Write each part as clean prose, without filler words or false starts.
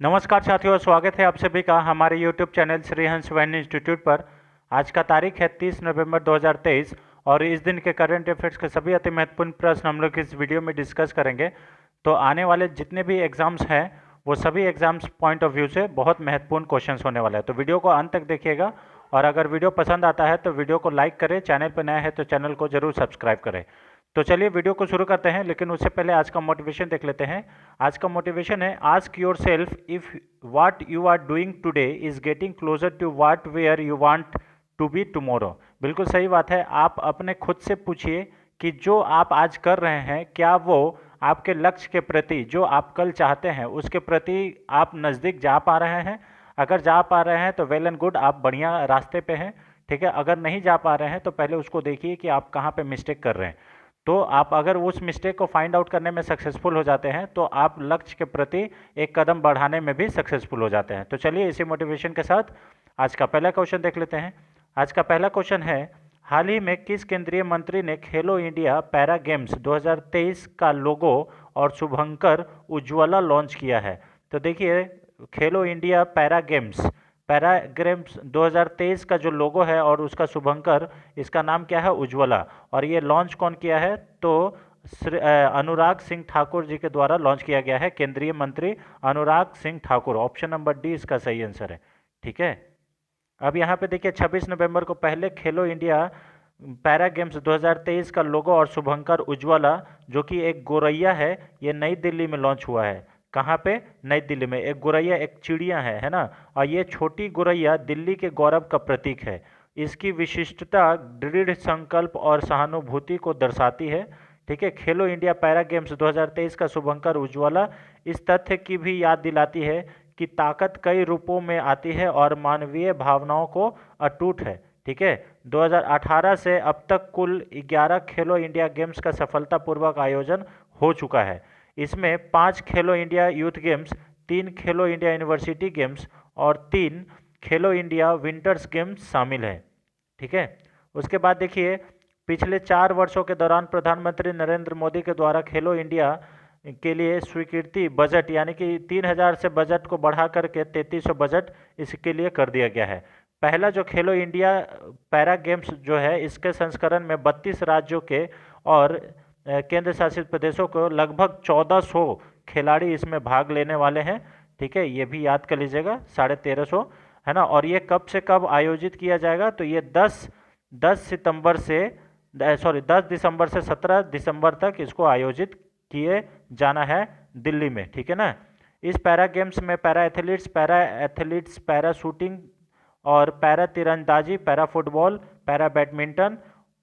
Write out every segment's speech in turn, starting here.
नमस्कार साथियों, स्वागत है आप सभी का हमारे YouTube channel Shri Hans van institute पर। आज का तारीख है 30 नवंबर 2023 और इस दिन के करंट अफेयर्स के सभी अति महत्वपूर्ण प्रश्न हम लोग इस वीडियो में डिस्कस करेंगे। तो आने वाले जितने भी एग्जाम्स हैं वो सभी एग्जाम्स पॉइंट ऑफ व्यू से बहुत महत्वपूर्ण क्वेश्चंस होने वाले हैं। तो वीडियो को अंत तक देखिएगा और अगर वीडियो पसंद आता है तो वीडियो को लाइक करें, चैनल पर नया है तो चैनल को जरूर सब्सक्राइब करें। तो चलिए वीडियो को शुरू करते हैं, लेकिन उससे पहले आज का मोटिवेशन देख लेते हैं। आज का मोटिवेशन है, ask yourself if what you are doing today is getting closer to what where you want to be tomorrow. बिल्कुल सही बात है। आप अपने खुद से पूछिए कि जो आप आज कर रहे हैं क्या वो आपके लक्ष्य के प्रति, जो आप कल चाहते हैं उसके प्रति आप नज़दीक जा पा रहे हैं। अगर जा पा रहे हैं तो वेल एंड गुड, आप बढ़िया रास्ते पे हैं। ठीक है, अगर नहीं जा पा रहे हैं तो पहले उसको देखिए कि आप कहाँ पे मिस्टेक कर रहे हैं। तो आप अगर उस मिस्टेक को फाइंड आउट करने में सक्सेसफुल हो जाते हैं तो आप लक्ष्य के प्रति एक कदम बढ़ाने में भी सक्सेसफुल हो जाते हैं। तो चलिए इसी मोटिवेशन के साथ आज का पहला क्वेश्चन देख लेते हैं। आज का पहला क्वेश्चन है, हाल ही में किस केंद्रीय मंत्री ने खेलो इंडिया पैरा गेम्स 2023 का लोगो और शुभंकर उज्ज्वला लॉन्च किया है? तो देखिए, खेलो इंडिया पैरा गेम्स 2023 का जो लोगो है और उसका शुभंकर, इसका नाम क्या है? उज्ज्वला। और ये लॉन्च कौन किया है? तो अनुराग सिंह ठाकुर जी के द्वारा लॉन्च किया गया है। केंद्रीय मंत्री Anurag Singh Thakur. Option number D इसका सही आंसर है। ठीक है, अब यहाँ पे देखिए 26 नवंबर को पहले खेलो इंडिया पैरा गेम्स 2023 का लोगो और शुभंकर उज्ज्वला, जो कि एक गोरैया है, ये नई दिल्ली में लॉन्च हुआ है। कहाँ पे? नई दिल्ली में। एक गोरैया, एक चिड़िया है ना, और ये छोटी गोरैया दिल्ली के गौरव का प्रतीक है। इसकी विशिष्टता दृढ़ संकल्प और सहानुभूति को दर्शाती है। ठीक है, खेलो इंडिया पैरा गेम्स 2023 का शुभंकर उज्ज्वला इस तथ्य की भी याद दिलाती है कि ताकत कई रूपों में आती है और मानवीय भावनाओं को अटूट है। ठीक है, 2018 से अब तक कुल 11 खेलो इंडिया गेम्स का सफलतापूर्वक आयोजन हो चुका है। इसमें 5 खेलो इंडिया यूथ गेम्स, 3 खेलो इंडिया यूनिवर्सिटी गेम्स और 3 खेलो इंडिया विंटर्स गेम्स शामिल हैं। ठीक है, उसके बाद देखिए, पिछले 4 वर्षों के दौरान प्रधानमंत्री नरेंद्र मोदी के द्वारा खेलो इंडिया के लिए स्वीकृति बजट, यानी कि 3000 से बजट को बढ़ा करके 3300 बजट इसके लिए कर दिया गया है। पहला जो खेलो इंडिया पैरा गेम्स जो है, इसके संस्करण में 32 राज्यों के और केंद्र शासित प्रदेशों को लगभग 1400 खिलाड़ी इसमें भाग लेने वाले हैं। ठीक है, ये भी याद कर लीजिएगा, 1350 है ना। और ये कब से कब आयोजित किया जाएगा? तो ये 10 दिसंबर से 17 दिसंबर तक इसको आयोजित किए जाना है दिल्ली में। ठीक है ना। इस पैरा गेम्स में पैरा एथलीट्स, पैरा शूटिंग और पैरा तीरंदाजी, para football, para badminton,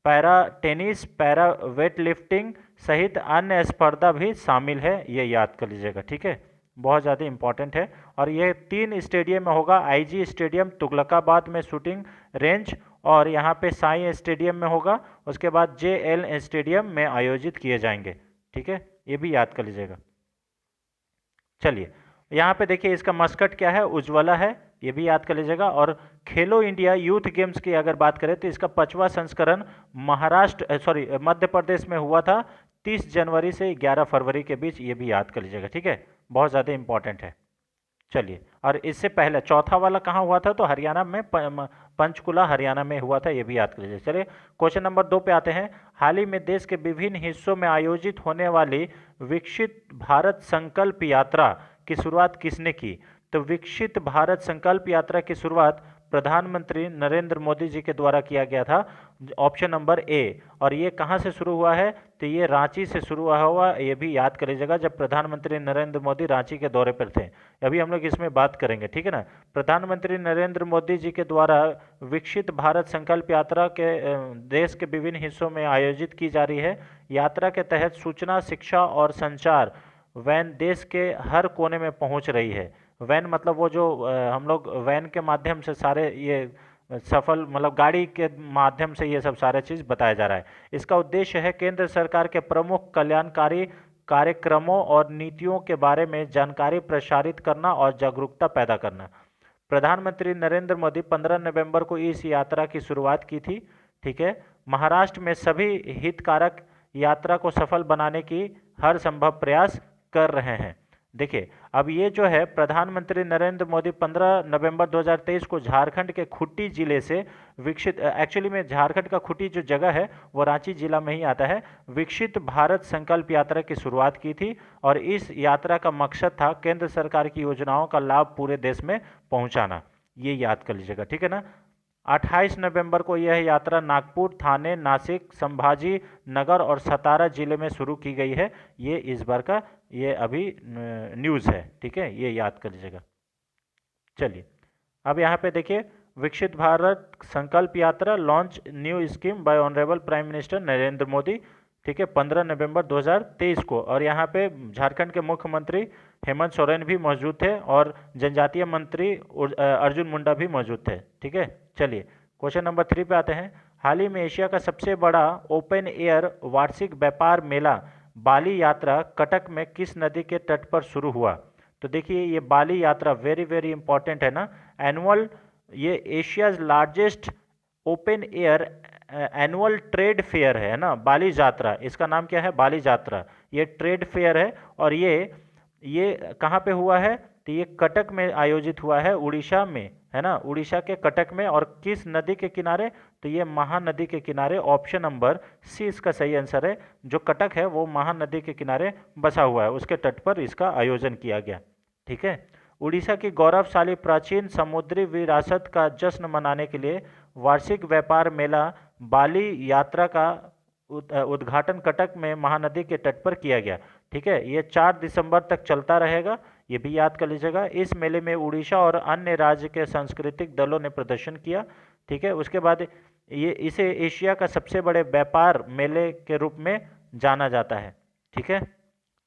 para tennis, para weight lifting सहित अन्य स्पर्धा भी शामिल है। ये याद कर लीजिएगा। ठीक है, बहुत ज़्यादा इंपॉर्टेंट है। और ये 3 स्टेडियम में होगा। आईजी स्टेडियम तुगलकाबाद में शूटिंग रेंज, और यहाँ पे साई स्टेडियम में होगा। उसके बाद जेएल स्टेडियम में आयोजित किए जाएंगे। ठीक है, ये भी याद कर लीजिएगा। चलिए, यहाँ पे देखिए इसका मस्कट क्या है? उज्ज्वला है, ये भी याद कर लीजिएगा। और खेलो इंडिया यूथ गेम्स की अगर बात करें तो इसका 5वां संस्करण मध्य प्रदेश में हुआ था 30 जनवरी से 11 फरवरी के बीच। ये भी याद कर लीजिएगा। ठीक है, बहुत ज़्यादा इंपॉर्टेंट है। चलिए, और इससे पहले चौथा वाला कहाँ हुआ था? तो हरियाणा में, पंचकुला हरियाणा में हुआ था। ये भी याद कर लीजिए। चलिए क्वेश्चन नंबर 2 पे आते हैं। हाल ही में देश के विभिन्न हिस्सों में आयोजित होने वाली विकसित भारत संकल्प यात्रा की शुरुआत किसने की? तो विकसित भारत संकल्प यात्रा की शुरुआत प्रधानमंत्री नरेंद्र मोदी जी के द्वारा किया गया था। Option number A. और ये कहाँ से शुरू हुआ है? तो ये रांची से शुरू हुआ। ये भी याद कर लीजिएगा, जब प्रधानमंत्री नरेंद्र मोदी रांची के दौरे पर थे। अभी हम लोग इसमें बात करेंगे। ठीक है ना। प्रधानमंत्री नरेंद्र मोदी जी के द्वारा विकसित भारत संकल्प यात्रा के देश के विभिन्न हिस्सों में आयोजित की जा रही है। यात्रा के तहत सूचना, शिक्षा और संचार वैन देश के हर कोने में पहुंच रही है। वैन मतलब वो जो हम लोग वैन के माध्यम से सारे ये सफल, मतलब गाड़ी के माध्यम से ये सब सारे चीज़ बताया जा रहा है। इसका उद्देश्य है केंद्र सरकार के प्रमुख कल्याणकारी कार्यक्रमों और नीतियों के बारे में जानकारी प्रसारित करना और जागरूकता पैदा करना। प्रधानमंत्री नरेंद्र मोदी 15 नवंबर को इस यात्रा की शुरुआत की थी। ठीक है, महाराष्ट्र में सभी हितधारक यात्रा को सफल बनाने की हर संभव प्रयास कर रहे हैं। देखिए, अब ये जो है प्रधानमंत्री नरेंद्र मोदी 15 नवंबर 2023 को झारखंड के खूंटी जिले से विकसित, एक्चुअली में झारखंड का खूंटी जो जगह है वो रांची जिला में ही आता है, विकसित भारत संकल्प यात्रा की शुरुआत की थी। और इस यात्रा का मकसद था केंद्र सरकार की योजनाओं का लाभ पूरे देश में पहुंचाना। ये याद कर लीजिएगा, ठीक है ना। 28 नवंबर को यह यात्रा नागपुर, थाने, नासिक, संभाजी नगर और सतारा जिले में शुरू की गई है। ये इस बार का ये अभी न्यूज़ है, ठीक है, ये याद कर लीजिएगा। चलिए, अब यहाँ पे देखिए, विकसित भारत संकल्प यात्रा launch new scheme bye honourable prime minister Narendra Modi, ठीक है, 15 नवंबर 2023 को। और यहाँ पे झारखंड के मुख्यमंत्री हेमंत सोरेन भी मौजूद थे और जनजातीय मंत्री अर्जुन मुंडा भी मौजूद थे, ठीक है। चलिए, क्वेश्चन नंबर 3 पे आते हैं। हाल ही में एशिया का सबसे बड़ा ओपन एयर वार्षिक व्यापार मेला बाली यात्रा कटक में किस नदी के तट पर शुरू हुआ? तो देखिए, ये बाली यात्रा वेरी वेरी इंपॉर्टेंट है ना। एनुअल, ये Asia's largest open air annual trade fair है ना, बाली यात्रा। इसका नाम क्या है? बाली यात्रा। ये ट्रेड फेयर है और ये कहाँ पे हुआ है? तो ये कटक में आयोजित हुआ है, उड़ीसा में, है ना, उड़ीसा के कटक में। और किस नदी के किनारे? तो ये महानदी के किनारे। ऑप्शन नंबर सी इसका सही आंसर है। जो कटक है वो महानदी के किनारे बसा हुआ है, उसके तट पर इसका आयोजन किया गया, ठीक है। उड़ीसा की गौरवशाली प्राचीन समुद्री विरासत का जश्न मनाने के लिए वार्षिक व्यापार मेला बाली यात्रा का उद्घाटन कटक में महानदी के तट पर किया गया, ठीक है। ये 4 दिसंबर तक चलता रहेगा, ये भी याद कर लीजिएगा। इस मेले में उड़ीसा और अन्य राज्य के सांस्कृतिक दलों ने प्रदर्शन किया, ठीक है। उसके बाद इसे एशिया का सबसे बड़े व्यापार मेले के रूप में जाना जाता है, ठीक है।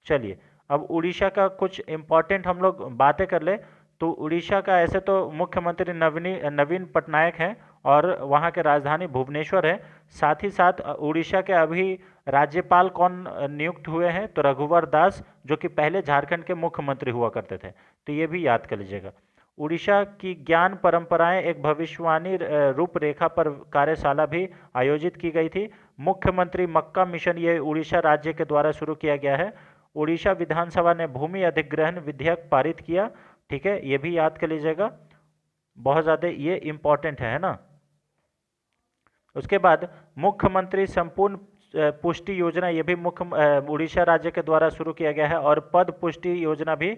चलिए, अब उड़ीसा का कुछ इम्पोर्टेंट हम लोग बातें कर ले। तो उड़ीसा का ऐसे तो मुख्यमंत्री नवीन पटनायक हैं और वहाँ के राजधानी भुवनेश्वर है। साथ ही साथ उड़ीसा के अभी राज्यपाल कौन नियुक्त हुए हैं? तो रघुवर दास, जो कि पहले झारखंड के मुख्यमंत्री हुआ करते थे। तो ये भी याद कर लीजिएगा। उड़ीसा की ज्ञान परंपराएं एक भविष्यवाणी रूपरेखा पर कार्यशाला भी आयोजित की गई थी। मुख्यमंत्री मक्का मिशन ये उड़ीसा राज्य के द्वारा शुरू किया गया है। उड़ीसा विधानसभा ने भूमि अधिग्रहण विधेयक पारित किया, ठीक है, ये भी याद कर लीजिएगा, बहुत ज़्यादा ये इंपॉर्टेंट है ना। उसके बाद मुख्यमंत्री संपूर्ण पुष्टि योजना, ये भी उड़ीसा राज्य के द्वारा शुरू किया गया है। और पद पुष्टि योजना भी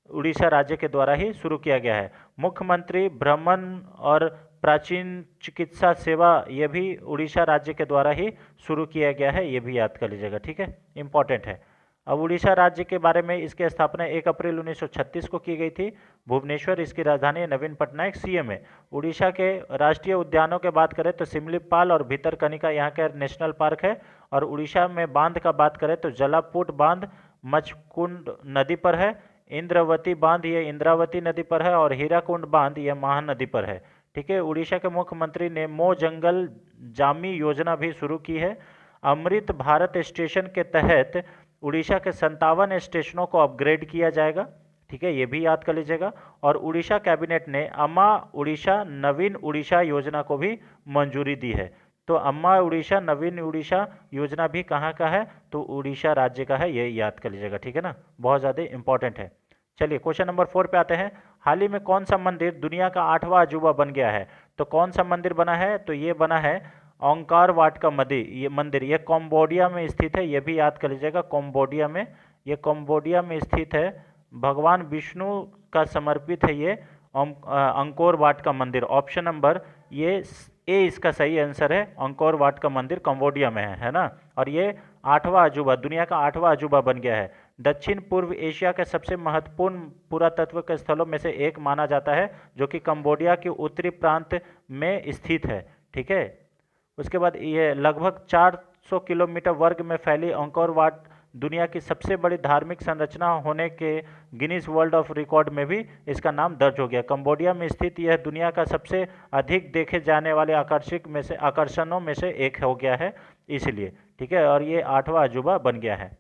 उड़ीसा राज्य के द्वारा ही शुरू किया गया है। मुख्यमंत्री भ्रमण और प्राचीन चिकित्सा सेवा, ये भी उड़ीसा राज्य के द्वारा ही शुरू किया गया है, ये भी याद कर लीजिएगा, ठीक है, इंपॉर्टेंट है। अब उड़ीसा राज्य के बारे में, इसकी स्थापना 1 अप्रैल 1936 को की गई थी। भुवनेश्वर इसकी राजधानी है। नवीन पटनायक सीएम है। उड़ीसा के राष्ट्रीय उद्यानों के बात करें तो सिमलीपाल और भितरकनिका यहाँ के नेशनल पार्क है। और उड़ीसा में बांध का बात करें तो जलापुट बांध मचकुंड नदी पर है। इंद्रावती बांध ये इंद्रावती नदी पर है। और हीराकुंड बांध ये महानदी पर है, ठीक है। उड़ीसा के मुख्यमंत्री ने मो जंगल जामी योजना भी शुरू की है। अमृत भारत स्टेशन के तहत उड़ीसा के 57 स्टेशनों को अपग्रेड किया जाएगा, ठीक है, ये भी याद कर लीजिएगा। और उड़ीसा कैबिनेट ने अम्मा उड़ीसा नवीन उड़ीसा योजना को भी मंजूरी दी है। तो अम्मा उड़ीसा नवीन उड़ीसा योजना भी कहाँ का है? तो उड़ीसा राज्य का है, ये याद कर लीजिएगा, ठीक है ना, बहुत ज़्यादा इंपॉर्टेंट है। चलिए, क्वेश्चन नंबर 4 पे आते हैं। हाल ही में कौन सा मंदिर दुनिया का 8वां अजूबा बन गया है? तो कौन सा मंदिर बना है? तो ये बना है ओंकार वाट का मंदिर। ये कंबोडिया में स्थित है, ये भी याद कर लीजिएगा, कंबोडिया में, ये कंबोडिया में स्थित है। भगवान विष्णु का समर्पित है ये अंकोर वाट का मंदिर। ऑप्शन नंबर ये ए इसका सही आंसर है। अंकोर वाट का मंदिर कंबोडिया में है ना। और ये 8वां अजूबा, दुनिया का 8वां अजूबा बन गया है। दक्षिण पूर्व एशिया के सबसे महत्वपूर्ण पुरातत्व के स्थलों में से एक माना जाता है, जो कि कंबोडिया के उत्तरी प्रांत में स्थित है, ठीक है। उसके बाद ये लगभग 400 किलोमीटर वर्ग में फैली अंकोर वाट दुनिया की सबसे बड़ी धार्मिक संरचना होने के गिनीज वर्ल्ड ऑफ रिकॉर्ड में भी इसका नाम दर्ज हो गया। कंबोडिया में स्थित यह दुनिया का सबसे अधिक देखे जाने वाले आकर्षणों में से एक हो गया है, इसलिए, ठीक है। और ये 8वां अजूबा बन गया है,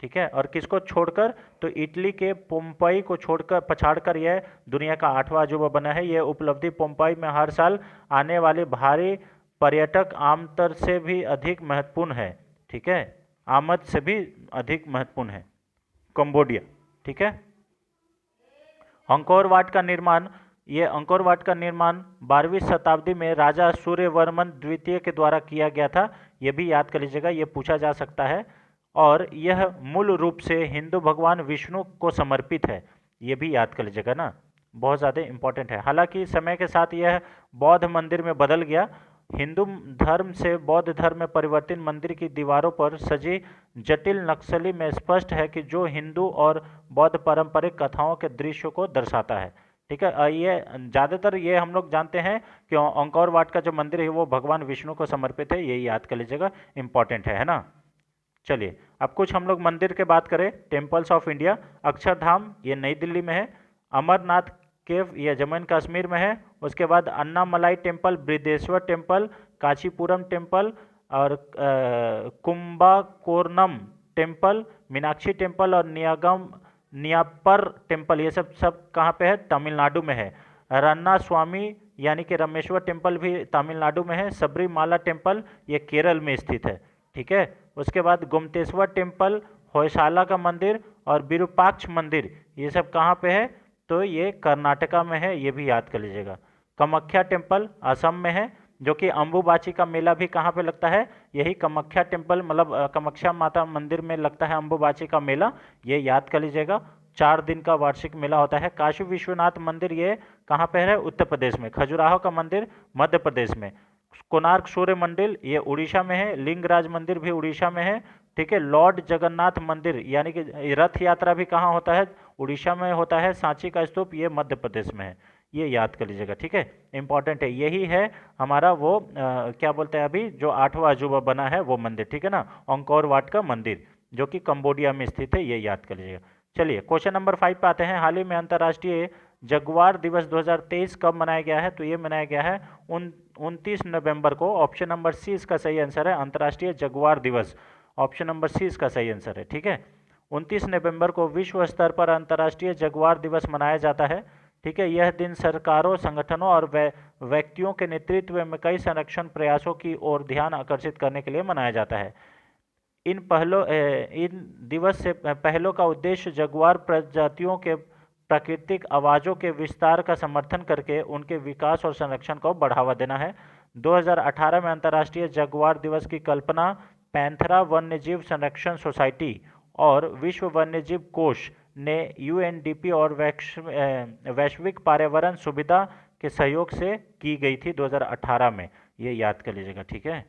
ठीक है। और किसको छोड़कर? तो इटली के पोम्पई को पछाड़कर यह दुनिया का 8वां अजूबा बना है। यह उपलब्धि पोम्पई में हर साल आने वाले भारी पर्यटक आमद से भी अधिक महत्वपूर्ण है, ठीक है, आमद से भी अधिक महत्वपूर्ण है कंबोडिया। ठीक है। अंकोर वाट का निर्माण, ये अंकोर वाट का निर्माण 12वीं शताब्दी में राजा सूर्यवर्मन द्वितीय के द्वारा किया गया था। ये भी याद कर लीजिएगा, ये पूछा जा सकता है। और यह मूल रूप से हिंदू भगवान विष्णु को समर्पित है, ये भी याद कर लीजिएगा ना, बहुत ज़्यादा इंपॉर्टेंट है। हालांकि समय के साथ यह बौद्ध मंदिर में बदल गया। हिंदू धर्म से बौद्ध धर्म में परिवर्तित मंदिर की दीवारों पर सजी जटिल नक्शली में स्पष्ट है कि जो हिंदू और बौद्ध पारंपरिक कथाओं के दृश्य को दर्शाता है। ठीक है, ये ज़्यादातर ये हम लोग जानते हैं कि अंकोर वाट का जो मंदिर है वो भगवान विष्णु को समर्पित है, ये याद कर लीजिएगा, इंपॉर्टेंट है ना। चलिए अब कुछ हम लोग मंदिर के बात करें। टेम्पल्स ऑफ इंडिया, अक्षरधाम ये नई दिल्ली में है। अमरनाथ केव ये जम्मू एंड कश्मीर में है। उसके बाद Annamalai temple, Brihadeeswara temple, Kanchipuram temple और कुंभकोर्णम टेम्पल, मीनाक्षी टेम्पल और नियापर टेम्पल, ये सब कहाँ पे है? तमिलनाडु में है। रन्ना स्वामी यानी कि रामेश्वर टेम्पल भी तमिलनाडु में है। सबरीमाला टेम्पल ये केरल में स्थित है। ठीक है, उसके बाद गोमतेश्वर टेम्पल, होयसाला का मंदिर और विरूपाक्ष मंदिर ये सब कहाँ पे है? तो ये कर्नाटका में है, ये भी याद कर लीजिएगा। कामाख्या टेम्पल असम में है, जो कि अम्बुबाची का मेला भी कहाँ पे लगता है? यही कामाख्या टेम्पल, मतलब कामाख्या माता मंदिर में लगता है अम्बुबाची का मेला, ये याद कर लीजिएगा। 4 दिन का वार्षिक मेला होता है। काशी विश्वनाथ मंदिर ये कहाँ पे है? उत्तर प्रदेश में। खजुराहो का मंदिर मध्य प्रदेश में। कोणार्क सूर्य मंदिर ये उड़ीसा में है। लिंगराज मंदिर भी उड़ीसा में है। ठीक है, लॉर्ड जगन्नाथ मंदिर यानी कि रथ यात्रा भी कहाँ होता है? उड़ीसा में होता है। सांची का स्तूप ये मध्य प्रदेश में है, ये याद कर लीजिएगा। ठीक है, इंपॉर्टेंट है। यही है हमारा वो क्या बोलते हैं अभी जो 8वां अजूबा बना है वो मंदिर, ठीक है ना, अंकोर वाट का मंदिर, जो कि कंबोडिया में स्थित है, ये याद कर लीजिएगा। चलिए क्वेश्चन नंबर 5 पे आते हैं। हाल ही में अंतर्राष्ट्रीय जगुआर दिवस 2023 कब मनाया गया है? तो ये मनाया गया है 29 नवंबर को। ऑप्शन नंबर सी इसका सही आंसर है, अंतर्राष्ट्रीय जगुआर दिवस। ऑप्शन नंबर सी इसका सही आंसर है। ठीक है, 29 नवंबर को विश्व स्तर पर अंतर्राष्ट्रीय जगुआर दिवस मनाया जाता है। ठीक है, यह दिन सरकारों, संगठनों और व्यक्तियों के नेतृत्व में कई संरक्षण प्रयासों की ओर ध्यान आकर्षित करने के लिए मनाया जाता है। इन दिवस से पहलों का उद्देश्य जगुआर प्रजातियों के प्राकृतिक आवाज़ों के विस्तार का समर्थन करके उनके विकास और संरक्षण को बढ़ावा देना है। 2018 में अंतर्राष्ट्रीय जगुआर दिवस की कल्पना पैंथेरा वन्यजीव संरक्षण सोसाइटी और विश्व वन्यजीव कोष ने यूएनडीपी और वैश्विक पर्यावरण सुविधा के सहयोग से की गई थी 2018 में, ये याद कर लीजिएगा। ठीक है,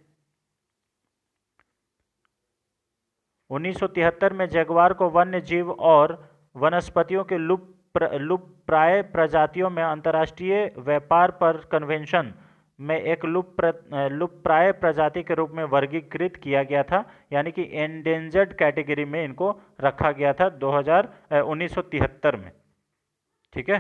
1973 में जगुआर को वन्य जीव और वनस्पतियों के लुप्तप्राय प्रजातियों में अंतर्राष्ट्रीय व्यापार पर कन्वेंशन में एक लुप्तप्राय प्रजाति के रूप में वर्गीकृत किया गया था, यानी कि एंडेंजर्ड कैटेगरी में इनको रखा गया था 1973 में। ठीक है,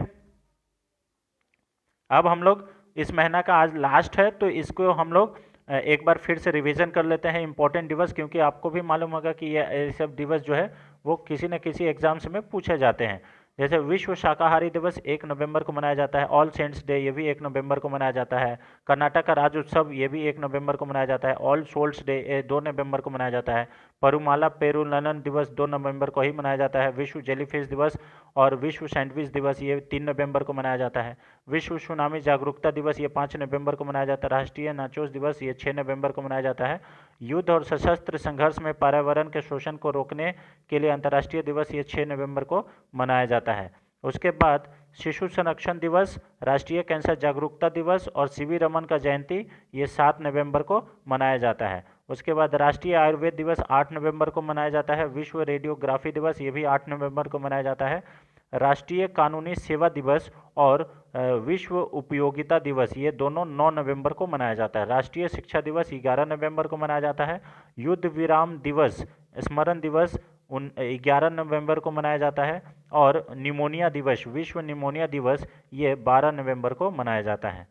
अब हम लोग इस महीना का आज लास्ट है, तो इसको हम लोग एक बार फिर से रिवीजन कर लेते हैं इंपॉर्टेंट दिवस, क्योंकि आपको भी मालूम होगा कि ये सब दिवस जो है वो किसी न किसी एग्जाम्स में पूछे जाते हैं। जैसे विश्व शाकाहारी दिवस 1 नवंबर को मनाया जाता है। ऑल सेंट्स डे ये भी 1 नवंबर को मनाया जाता है। कर्नाटक का राज्य उत्सव ये भी 1 नवंबर को मनाया जाता है। ऑल सोल्स डे 2 नवंबर को मनाया जाता है। परुमाला पेरुनलन दिवस 2 नवंबर को ही मनाया जाता है। विश्व जेलीफिश दिवस और विश्व सैंडविच दिवस ये 3 नवंबर को मनाया जाता है। विश्व सुनामी जागरूकता दिवस ये 5 नवंबर को मनाया जाता है। राष्ट्रीय नाचोस दिवस ये 6 नवंबर को मनाया जाता है। युद्ध और सशस्त्र संघर्ष में पर्यावरण के शोषण को रोकने के लिए अंतर्राष्ट्रीय दिवस ये 6 नवंबर को मनाया जाता है। उसके बाद शिशु संरक्षण दिवस, राष्ट्रीय कैंसर जागरूकता दिवस और सीवी रमन का जयंती ये 7 नवंबर को मनाया जाता है। उसके बाद राष्ट्रीय आयुर्वेद दिवस 8 नवंबर को मनाया जाता है। विश्व रेडियोग्राफी दिवस ये भी 8 नवंबर को मनाया जाता है। राष्ट्रीय कानूनी सेवा दिवस और विश्व उपयोगिता दिवस ये दोनों 9 नवंबर को मनाया जाता है। राष्ट्रीय शिक्षा दिवस 11 नवंबर को मनाया जाता है। युद्ध विराम दिवस स्मरण दिवस 11 नवंबर को मनाया जाता है। और निमोनिया दिवस, विश्व निमोनिया दिवस ये 12 नवंबर को मनाया जाता है।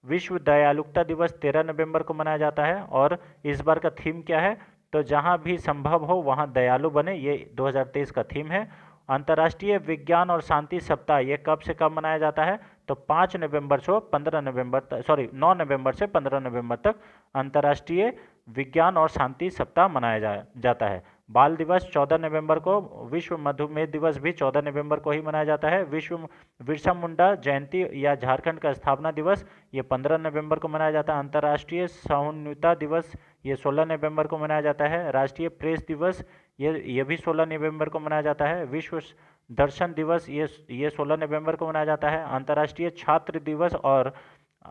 विश्व दयालुता दिवस 13 नवंबर को मनाया जाता है। और इस बार का थीम क्या है? तो जहां भी संभव हो वहां दयालु बने, ये 2023 का थीम है। अंतर्राष्ट्रीय विज्ञान और शांति सप्ताह ये कब से कब मनाया जाता है? तो 5 नवंबर से 15 नवंबर तक, 9 नवंबर से 15 नवंबर तक अंतर्राष्ट्रीय विज्ञान और शांति सप्ताह मनाया जाता है। बाल दिवस 14 नवंबर को, विश्व मधुमेह दिवस भी 14 नवंबर को ही मनाया जाता है। विश्व बिरसा मुंडा जयंती या झारखंड का स्थापना दिवस ये 15 नवंबर को मनाया जाता है। अंतर्राष्ट्रीय सहिष्णुता दिवस ये 16 नवंबर को मनाया जाता है। राष्ट्रीय प्रेस दिवस ये भी 16 नवंबर को मनाया जाता है। विश्व दर्शन दिवस ये 16 नवंबर को मनाया जाता है। अंतर्राष्ट्रीय छात्र दिवस और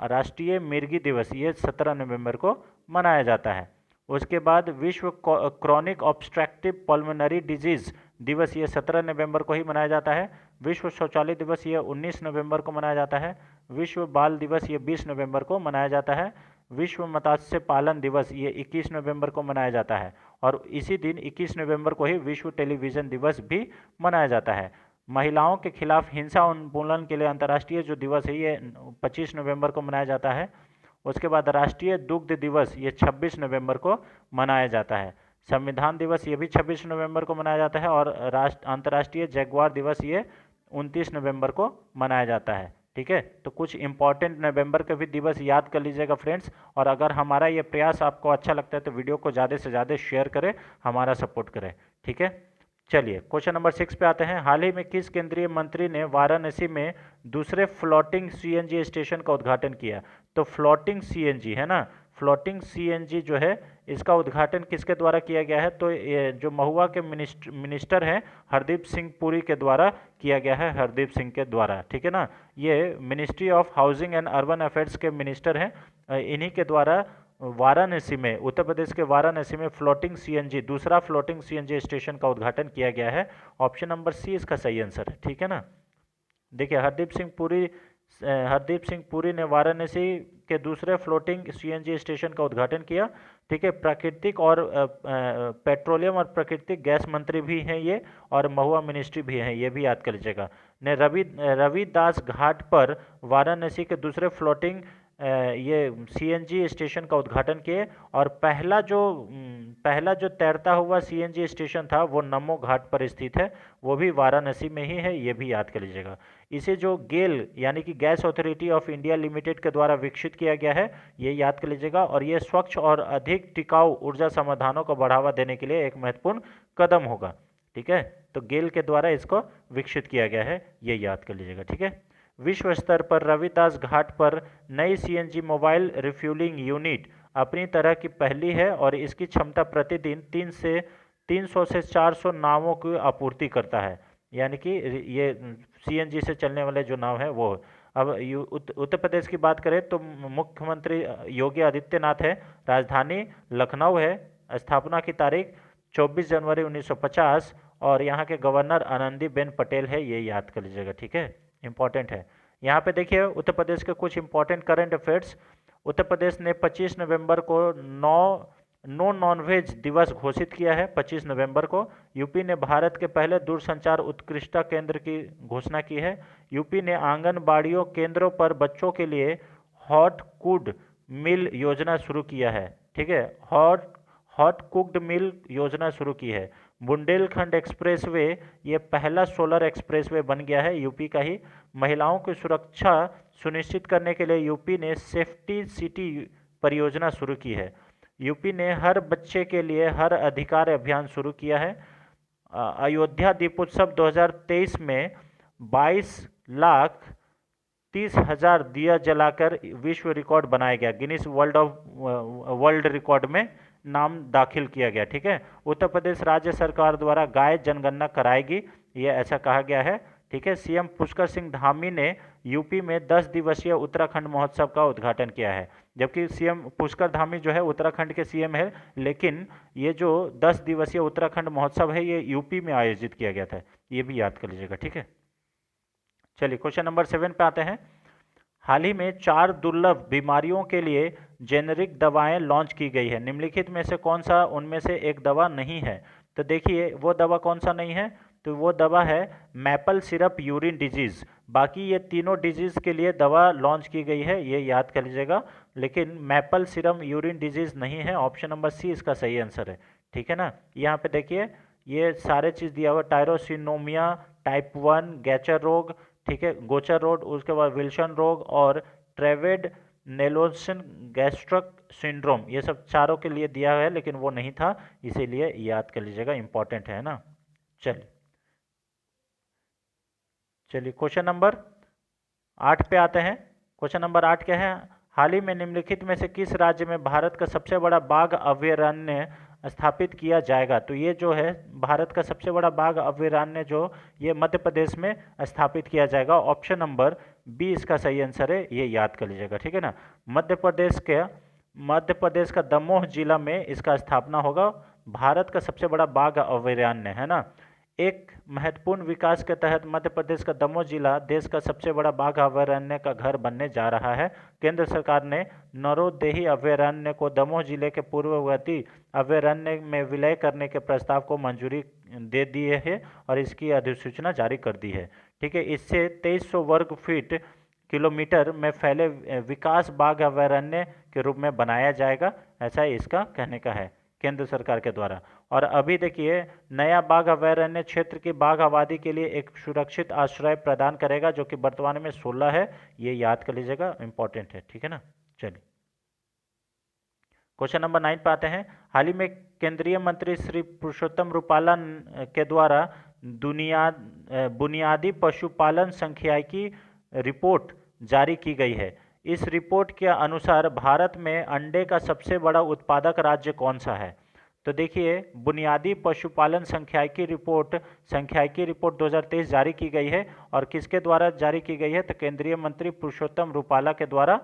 राष्ट्रीय मिर्गी दिवस ये 17 नवंबर को मनाया जाता है। उसके बाद विश्व क्रॉनिक ऑब्स्ट्रक्टिव पल्मोनरी डिजीज दिवस ये 17 नवंबर को ही मनाया जाता है। विश्व शौचालय दिवस ये 19 नवंबर को मनाया जाता है। विश्व बाल दिवस ये 20 नवंबर को मनाया जाता है। विश्व मत्स्य पालन दिवस ये 21 नवंबर को मनाया जाता है। और इसी दिन 21 नवंबर को ही विश्व टेलीविज़न दिवस भी मनाया जाता है। महिलाओं के खिलाफ हिंसा उन्मूलन के लिए अंतर्राष्ट्रीय जो दिवस है ये 25 नवंबर को मनाया जाता है। उसके बाद राष्ट्रीय दुग्ध दिवस ये 26 नवंबर को मनाया जाता है। संविधान दिवस ये भी 26 नवंबर को मनाया जाता है। और अंतर्राष्ट्रीय जगुआर दिवस ये 29 नवंबर को मनाया जाता है। ठीक है, तो कुछ इंपॉर्टेंट नवंबर के भी दिवस याद कर लीजिएगा फ्रेंड्स। और अगर हमारा ये प्रयास आपको अच्छा लगता है तो वीडियो को ज़्यादा से ज़्यादा शेयर करें, हमारा सपोर्ट करें। ठीक है, चलिए क्वेश्चन नंबर 6 पे आते हैं। हाल ही में किस केंद्रीय मंत्री ने वाराणसी में दूसरे फ्लोटिंग सीएनजी स्टेशन का उद्घाटन किया? तो फ्लोटिंग सीएनजी है ना, फ्लोटिंग सीएनजी जो है इसका उद्घाटन किसके द्वारा किया गया है? तो ये जो महुआ के मिनिस्टर हैं हरदीप सिंह पुरी के द्वारा किया गया है, हरदीप सिंह के द्वारा। ठीक है ना, ये ministry of housing and urban affairs के मिनिस्टर हैं, इन्हीं के द्वारा वाराणसी में, उत्तर प्रदेश के वाराणसी में फ्लोटिंग सीएनजी, दूसरा फ्लोटिंग सीएनजी स्टेशन का उद्घाटन किया गया है। ऑप्शन नंबर सी इसका सही आंसर है। ठीक है ना, देखिए हरदीप सिंह पुरी ने वाराणसी के दूसरे फ्लोटिंग सीएनजी स्टेशन का उद्घाटन किया। ठीक है, प्राकृतिक और पेट्रोलियम और प्राकृतिक गैस मंत्री भी हैं ये, और महुआ मिनिस्ट्री भी हैं, ये भी याद कर लीजिएगा। ने रविदास घाट पर वाराणसी के दूसरे फ्लोटिंग ये सीएनजी स्टेशन का उद्घाटन किए। और पहला जो तैरता हुआ सीएनजी स्टेशन था वो नमो घाट पर स्थित है, वो भी वाराणसी में ही है, ये भी याद कर लीजिएगा। इसे जो गेल यानी कि gas authority of India limited के द्वारा विकसित किया गया है, ये याद कर लीजिएगा। और ये स्वच्छ और अधिक टिकाऊ ऊर्जा समाधानों को बढ़ावा देने के लिए एक महत्वपूर्ण कदम होगा। ठीक है, तो गेल के द्वारा इसको विकसित किया गया है, ये याद कर लीजिएगा। ठीक है, विश्व स्तर पर रविदास घाट पर नई सीएनजी मोबाइल रिफ्यूलिंग यूनिट अपनी तरह की पहली है और इसकी क्षमता प्रतिदिन 300 से 400 नावों की आपूर्ति करता है। यानी कि ये सीएनजी से चलने वाले जो नाव है वो। अब उत्तर प्रदेश की बात करें तो मुख्यमंत्री योगी आदित्यनाथ है, राजधानी लखनऊ है, स्थापना की तारीख 24 जनवरी 1950 और यहाँ के गवर्नर आनंदीबेन पटेल है, ये याद कर लीजिएगा। ठीक है, इंपॉर्टेंट है। यहाँ पे देखिए उत्तर प्रदेश के कुछ important current affairs. Uttar Pradesh ने 25 नवंबर को नो नॉनवेज दिवस घोषित किया है। 25 नवंबर को यूपी ने भारत के पहले दूरसंचार उत्कृष्टता केंद्र की घोषणा की है। यूपी ने आंगनबाड़ियों केंद्रों पर बच्चों के लिए हॉट कुक्ड मील योजना शुरू किया है। ठीक है, हॉट कुक्ड मील योजना शुरू की है। बुंदेलखंड एक्सप्रेसवे ये पहला सोलर एक्सप्रेसवे बन गया है, यूपी का ही। महिलाओं की सुरक्षा सुनिश्चित करने के लिए यूपी ने सेफ्टी सिटी परियोजना शुरू की है। यूपी ने हर बच्चे के लिए हर अधिकार अभियान शुरू किया है। अयोध्या दीपोत्सव 2023 में 22,30,000 दिया जलाकर विश्व रिकॉर्ड बनाया गया, गिनीज वर्ल्ड रिकॉर्ड में नाम दाखिल किया गया। ठीक है, उत्तर प्रदेश राज्य सरकार द्वारा गाय जनगणना कराएगी, ये ऐसा कहा गया है। ठीक है, सीएम पुष्कर सिंह धामी ने यूपी में 10 दिवसीय उत्तराखंड महोत्सव का उद्घाटन किया है। जबकि सीएम पुष्कर धामी जो है उत्तराखंड के सीएम है, लेकिन ये जो 10 दिवसीय उत्तराखंड महोत्सव है ये यूपी में आयोजित किया गया था, ये भी याद कर लीजिएगा। ठीक है, चलिए क्वेश्चन नंबर 7 पे आते हैं। हाल ही में 4 दुर्लभ बीमारियों के लिए जेनेरिक दवाएं लॉन्च की गई है, निम्नलिखित में से कौन सा उनमें से एक दवा नहीं है? तो देखिए वो दवा कौन सा नहीं है, तो वो दवा है मैपल सिरप यूरिन डिजीज़। बाकी ये तीनों डिजीज़ के लिए दवा लॉन्च की गई है, ये याद कर लीजिएगा, लेकिन मैपल सिरम यूरिन डिजीज़ नहीं है। ऑप्शन नंबर सी इसका सही आंसर है। ठीक है ना, यहाँ पे देखिए ये सारे चीज़ दिया हुआ, टायरोसिनोमिया टाइप 1, गैचर रोग, ठीक है, गोचर रोग, उसके बाद विल्सन रोग और ट्रेवेड नेल्सन गैस्ट्रिक सिंड्रोम, ये सब चारों के लिए दिया हुआ है लेकिन वो नहीं था, इसीलिए याद कर लीजिएगा, इंपॉर्टेंट है ना। चलिए चलिए क्वेश्चन नंबर 8 पे आते हैं। क्वेश्चन नंबर 8 क्या है, हाल ही में निम्नलिखित में से किस राज्य में भारत का सबसे बड़ा बाघ अभयारण्य स्थापित किया जाएगा। तो ये जो है भारत का सबसे बड़ा बाघ अभयारण्य जो ये मध्य प्रदेश में स्थापित किया जाएगा। ऑप्शन नंबर बी इसका सही आंसर है, ये याद कर लीजिएगा, ठीक है ना। मध्य प्रदेश का दमोह जिला में इसका स्थापना होगा। भारत का सबसे बड़ा बाघ अभयारण्य है ना। एक महत्वपूर्ण विकास के तहत मध्य प्रदेश का दमोह जिला देश का सबसे बड़ा बाघ अभयारण्य का घर बनने जा रहा है। केंद्र सरकार ने नरोदेही अभयारण्य को दमोह जिले के पूर्ववर्ती अभयारण्य में विलय करने के प्रस्ताव को मंजूरी दे दी है और इसकी अधिसूचना जारी कर दी है, ठीक है। इससे 2300 वर्ग फीट किलोमीटर में फैले विकास बाघ अभयारण्य के रूप में बनाया जाएगा, ऐसा इसका कहने का है केंद्र सरकार के द्वारा। और अभी देखिए नया बाघ अभयारण्य क्षेत्र की बाघ आबादी के लिए एक सुरक्षित आश्रय प्रदान करेगा जो कि वर्तमान में 16 है, ये याद कर लीजिएगा, इंपॉर्टेंट है, ठीक है ना। चलिए क्वेश्चन नंबर 9 पे आते हैं। हाल ही में केंद्रीय मंत्री श्री पुरुषोत्तम रूपाला के द्वारा बुनियादी पशुपालन सांख्यिकी रिपोर्ट जारी की गई है। इस रिपोर्ट के अनुसार भारत में अंडे का सबसे बड़ा उत्पादक राज्य कौन सा है। तो देखिए बुनियादी पशुपालन सांख्यिकी रिपोर्ट 2023 जारी की गई है और किसके द्वारा जारी की गई है, तो केंद्रीय मंत्री पुरुषोत्तम रूपाला के द्वारा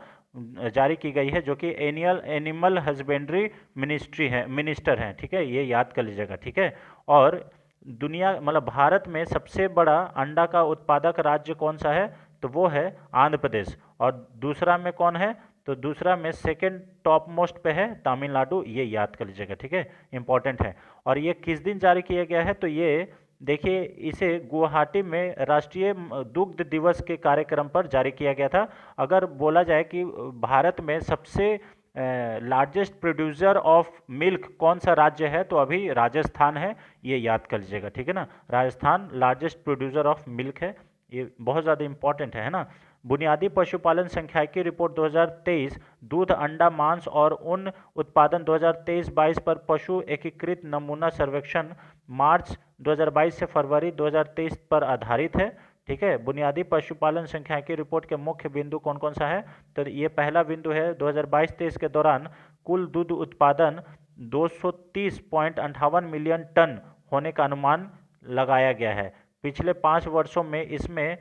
जारी की गई है, जो कि एनिमल हस्बेंड्री मिनिस्टर हैं, ठीक है, ये याद कर लीजिएगा, ठीक है। और दुनिया मतलब भारत में सबसे बड़ा अंडा का उत्पादक राज्य कौन सा है, तो वो है आंध्र प्रदेश। और दूसरा में कौन है, तो दूसरा में सेकेंड टॉप मोस्ट पे है तमिलनाडु, ये याद कर लीजिएगा, ठीक है, इंपॉर्टेंट है। और ये किस दिन जारी किया गया है, तो ये देखिए इसे गुवाहाटी में राष्ट्रीय दुग्ध दिवस के कार्यक्रम पर जारी किया गया था। अगर बोला जाए कि भारत में सबसे लार्जेस्ट प्रोड्यूसर ऑफ मिल्क कौन सा राज्य है, तो अभी राजस्थान है, ये याद कर लीजिएगा, ठीक है ना। Rajasthan largest producer of milk है, ये बहुत ज़्यादा इंपॉर्टेंट है ना। बुनियादी पशुपालन सांख्यिकी रिपोर्ट 2023 दूध, अंडा, मांस और ऊन उत्पादन 2023-22 पर पशु एकीकृत नमूना सर्वेक्षण मार्च 2022 से फरवरी 2023 पर आधारित है, ठीक है। बुनियादी पशुपालन सांख्यिकी रिपोर्ट के मुख्य बिंदु कौन कौन सा है, तो ये पहला बिंदु है 2022-23 के दौरान कुल दूध उत्पादन 230.58 मिलियन टन होने का अनुमान लगाया गया है। पिछले 5 वर्षों में इसमें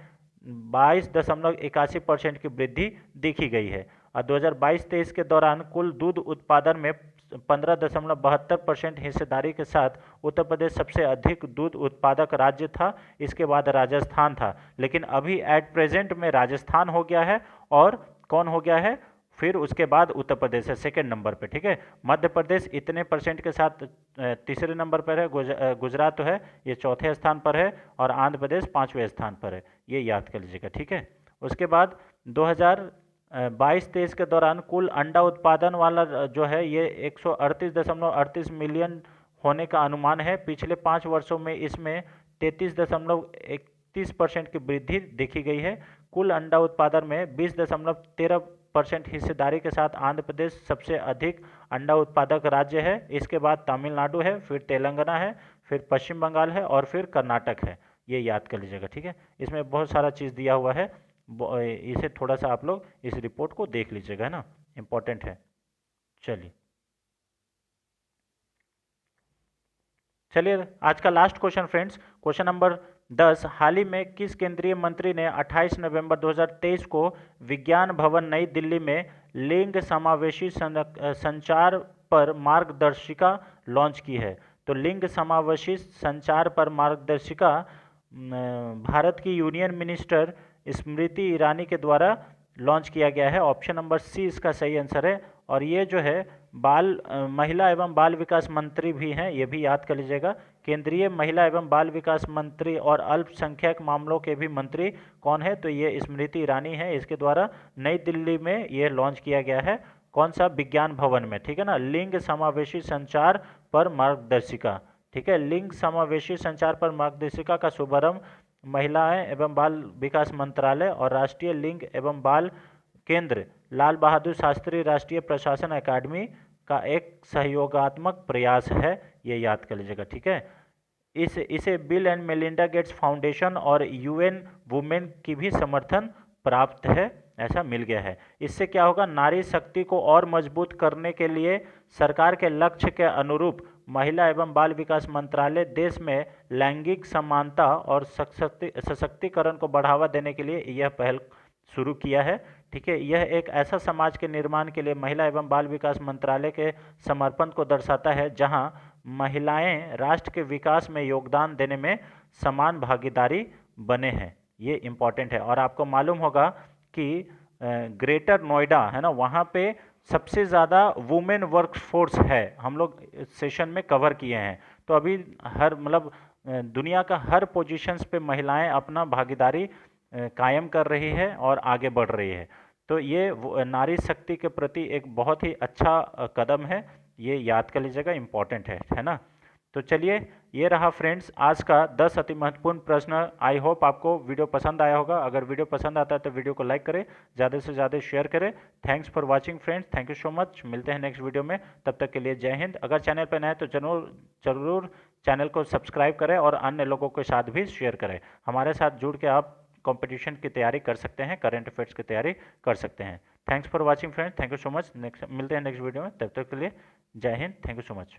22.81% की वृद्धि देखी गई है और 2022-23 के दौरान कुल दूध उत्पादन में 15.72% हिस्सेदारी के साथ उत्तर प्रदेश सबसे अधिक दूध उत्पादक राज्य था, इसके बाद राजस्थान था। लेकिन अभी एट प्रेजेंट में राजस्थान हो गया है और कौन हो गया है, फिर उसके बाद उत्तर प्रदेश है सेकेंड नंबर पे, ठीक है। मध्य प्रदेश इतने परसेंट के साथ तीसरे नंबर पर है, गुजरात तो है ये चौथे स्थान पर है और आंध्र प्रदेश 5वें स्थान पर है, ये याद कर लीजिएगा, ठीक है। उसके बाद 2022-23 के दौरान कुल अंडा उत्पादन वाला जो है ये 138.38 मिलियन होने का अनुमान है। पिछले 5 वर्षों में इसमें 33.31% की वृद्धि देखी गई है। कुल अंडा उत्पादन में 20.13% हिस्सेदारी के साथ आंध्र प्रदेश सबसे अधिक अंडा उत्पादक राज्य है, इसके बाद तमिलनाडु है, फिर तेलंगाना है, फिर पश्चिम बंगाल है और फिर कर्नाटक है, ये याद कर लीजिएगा, ठीक है। इसमें बहुत सारा चीज़ दिया हुआ है, इसे थोड़ा सा आप लोग इस रिपोर्ट को देख लीजिएगा, है ना, इंपॉर्टेंट है। चलिए आज का last question friends, question number 10, हाल ही में किस केंद्रीय मंत्री ने 28 नवंबर 2023 को विज्ञान भवन नई दिल्ली में लिंग समावेशी संचार पर मार्गदर्शिका लॉन्च की है। तो लिंग समावेशी संचार पर मार्गदर्शिका भारत की यूनियन मिनिस्टर स्मृति ईरानी के द्वारा लॉन्च किया गया है। ऑप्शन नंबर सी इसका सही आंसर है। और ये जो है महिला एवं बाल विकास मंत्री भी हैं, ये भी याद कर लीजिएगा। केंद्रीय महिला एवं बाल विकास मंत्री और अल्पसंख्यक मामलों के भी मंत्री कौन है, तो ये स्मृति ईरानी है। इसके द्वारा नई दिल्ली में ये लॉन्च किया गया है, कौन सा, विज्ञान भवन में, ठीक है ना। लिंग समावेशी संचार पर मार्गदर्शिका, ठीक है। लिंग समावेशी संचार पर मार्गदर्शिका का शुभारंभ महिलाएं एवं बाल विकास मंत्रालय और राष्ट्रीय लिंग एवं बाल केंद्र लाल बहादुर शास्त्री राष्ट्रीय प्रशासन अकादमी का एक सहयोगात्मक प्रयास है, ये याद कर लीजिएगा, ठीक है। इसे bill and Melinda Gates foundation और यूएन वुमेन की भी समर्थन प्राप्त है, ऐसा मिल गया है। इससे क्या होगा, नारी शक्ति को और मजबूत करने के लिए सरकार के लक्ष्य के अनुरूप महिला एवं बाल विकास मंत्रालय देश में लैंगिक समानता और सशक्तिकरण को बढ़ावा देने के लिए यह पहल शुरू किया है, ठीक है। यह एक ऐसा समाज के निर्माण के लिए महिला एवं बाल विकास मंत्रालय के समर्पण को दर्शाता है जहां महिलाएं राष्ट्र के विकास में योगदान देने में समान भागीदारी बने हैं, ये इम्पॉर्टेंट है। और आपको मालूम होगा कि ग्रेटर नोएडा है ना, वहाँ पे सबसे ज़्यादा वुमेन वर्क फोर्स है, हम लोग सेशन में कवर किए हैं। तो अभी हर मतलब दुनिया का हर पोजीशंस पे महिलाएं अपना भागीदारी कायम कर रही है और आगे बढ़ रही है। तो ये नारी शक्ति के प्रति एक बहुत ही अच्छा कदम है, ये याद कर लीजिएगा, इम्पॉर्टेंट है ना। तो चलिए, ये रहा फ्रेंड्स आज का 10 अति महत्वपूर्ण प्रश्न। आई होप आपको वीडियो पसंद आया होगा। अगर वीडियो पसंद आता है तो वीडियो को लाइक करें, ज़्यादा से ज़्यादा शेयर करें। Thanks for watching friends, thank you so much. मिलते हैं नेक्स्ट वीडियो में, तब तक के लिए जय हिंद। अगर चैनल पर नए हैं तो जरूर चैनल को सब्सक्राइब करें और अन्य लोगों के साथ भी शेयर करें। हमारे साथ जुड़ के आप कंपटीशन की तैयारी कर सकते हैं, करंट अफेयर्स की तैयारी कर सकते हैं। Thanks for watching friends, thank you so much. मिलते हैं नेक्स्ट वीडियो में, तब तक के लिए जय Hind, thank you so much.